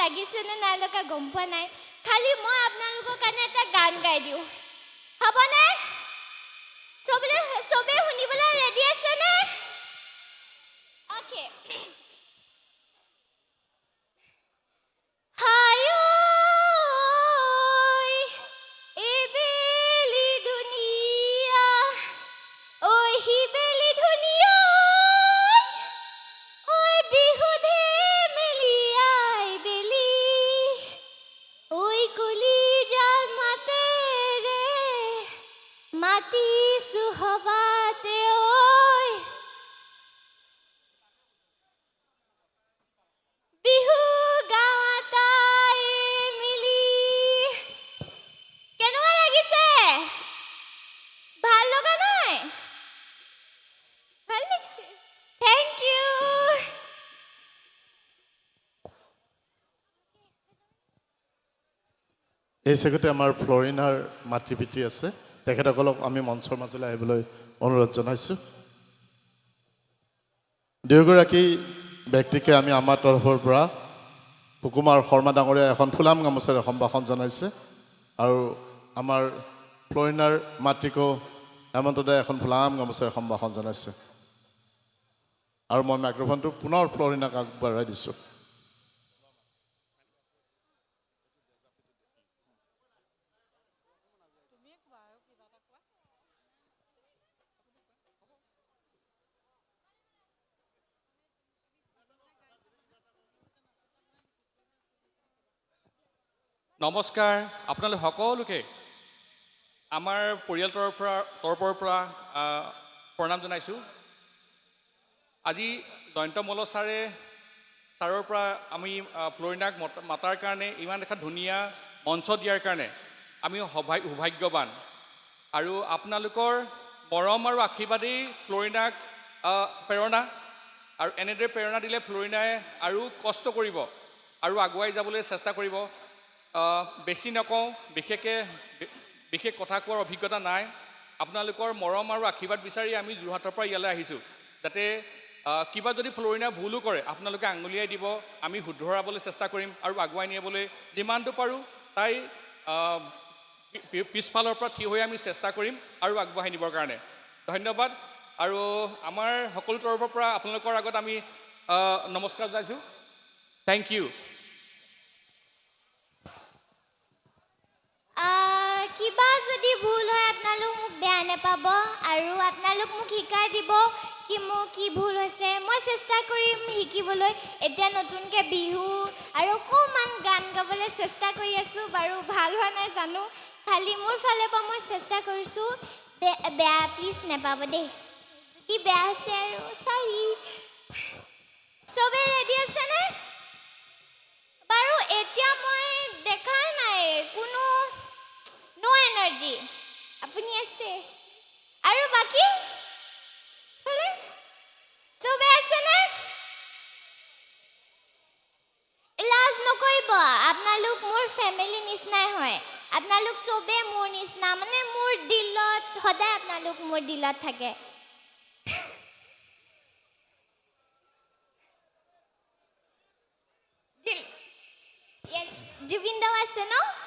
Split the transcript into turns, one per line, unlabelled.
লাগিছেনে নাই লগা গম পোৱা নাই খালি মই আপোনালোকৰ কাৰণে এটা গান গাই দিওঁ হ'বনে চবে শুনিবলৈ ৰেডি আছেনে অ'কে মাতিছো হবাতে ঐ বিহু গাওঁতাই মিলি কেনেকুৱা লাগিছে ভাল লগা নাই ভাল লাগিছে থেংক ইউ
এই চেগতে আমাৰ ফ্লৰিনাৰ মাতৃ পিতৃ আছে তেখেতসকলক আমি মঞ্চৰ মাজলৈ আহিবলৈ অনুৰোধ জনাইছোঁ দুয়োগৰাকী ব্যক্তিকে আমি আমাৰ তৰফৰ পৰা সুকুমাৰ শৰ্মা ডাঙৰীয়া এখন ফুলাম গামোচাৰে সম্ভাষণ জনাইছে আৰু আমাৰ ফ্লৰিনাৰ মাতৃকো হেমন্তদাই এখন ফুলাম গামোচাৰে সম্ভাষণ জনাইছে আৰু মই মাইক্ৰফোনটো পুনৰ ফ্লৰিনাক আগবঢ়াই দিছোঁ
নমস্কাৰ আপোনালোক সকলোকে আমাৰ পৰিয়াল তৰফৰ পৰা প্ৰণাম জনাইছোঁ আজি জয়ন্ত মল্ল ছাৰৰ পৰা আমি ফ্লৰিনাক মাতাৰ কাৰণে ইমান এটা ধুনীয়া মঞ্চ দিয়াৰ কাৰণে আমি সৌভাগ্যৱান আৰু আপোনালোকৰ মৰম আৰু আশীৰ্বাদেই ফ্লৰিনাক প্ৰেৰণা আৰু এনেদৰে প্ৰেৰণা দিলে ফ্লৰিনাই আৰু কষ্ট কৰিব আৰু আগুৱাই যাবলৈ চেষ্টা কৰিব বেছি নকওঁ বিশেষ কথা কোৱাৰ অভিজ্ঞতা নাই আপোনালোকৰ মৰম আৰু আশীৰ্বাদ বিচাৰি আমি যোৰহাটৰ পৰা ইয়ালৈ আহিছোঁ যাতে কিবা যদি ফ্লৰিনাই ভুলো কৰে আপোনালোকে আঙুলিয়াই দিব আমি শুধৰাবলৈ চেষ্টা কৰিম আৰু আগুৱাই নিবলৈ যিমানটো পাৰোঁ তাই পিছফালৰ পৰা থিয় হৈ আমি চেষ্টা কৰিম আৰু আগবঢ়াই নিবৰ কাৰণে ধন্যবাদ আৰু আমাৰ সকলো তৰফৰ পৰা আপোনালোকৰ আগত আমি নমস্কাৰ জনাইছোঁ থেংক ইউ
কিবা যদি ভুল হয় আপোনালোক মোক বেয়া নাপাব আৰু আপোনালোক মোক শিকাই দিব কি মোৰ কি ভুল হৈছে মই চেষ্টা কৰিম শিকিবলৈ এতিয়া নতুনকৈ বিহু আৰু অকণমান গান গাবলৈ চেষ্টা কৰি আছোঁ বাৰু ভাল হোৱা নাই জানো খালি মোৰ ফালৰ পৰা মই চেষ্টা কৰিছোঁ বেয়া প্লিজ নাপাব দেই যদি বেয়া হৈছে আৰু চৰি চবে ৰেডি আছেনে বাৰু এতিয়া মই দেখাই নাই কোনো নো এনাৰ্জি আপুনি আছে আৰু বাকী চবে আছেনে লাজ নকৰিব আপোনালোক মোৰ ফেমিলি নিচিনাই হয় আপোনালোক চবে মোৰ নিচিনা মানে মোৰ দিলত সদায় আপোনালোক মোৰ দিলত থাকে জুবিন দাও আছে ন